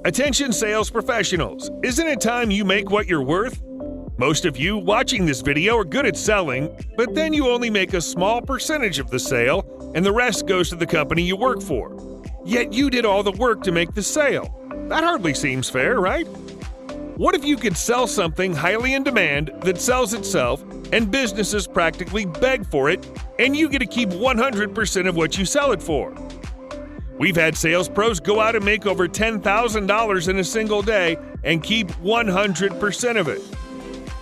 Attention sales professionals, isn't it time you make what you're worth? Most of you watching this video are good at selling, but then you only make a small percentage of the sale and the rest goes to the company you work for. Yet you did all the work to make the sale. That hardly seems fair, right? What if you could sell something highly in demand that sells itself and businesses practically beg for it and you get to keep 100% of what you sell it for? We've had sales pros go out and make over $10,000 in a single day and keep 100% of it.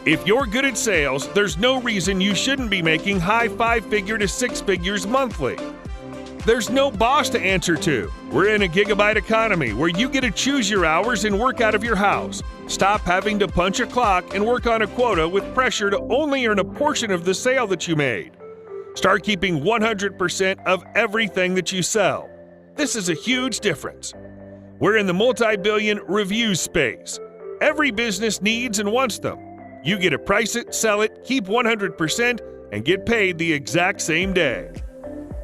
If you're good at sales, there's no reason you shouldn't be making high 5-figure to 6 figures monthly. There's no boss to answer to. We're in a gigabyte economy where you get to choose your hours and work out of your house. Stop having to punch a clock and work on a quota with pressure to only earn a portion of the sale that you made. Start keeping 100% of everything that you sell. This is a huge difference. We're in the multi-billion review space. Every business needs and wants them. You get to price it, sell it, keep 100%, and get paid the exact same day.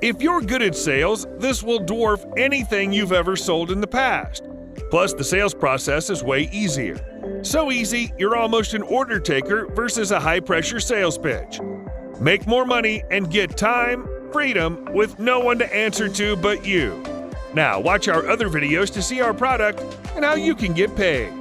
If you're good at sales, this will dwarf anything you've ever sold in the past. Plus, the sales process is way easier. So easy, you're almost an order taker versus a high-pressure sales pitch. Make more money and get time, freedom, with no one to answer to but you. Now, watch our other videos to see our product and how you can get paid.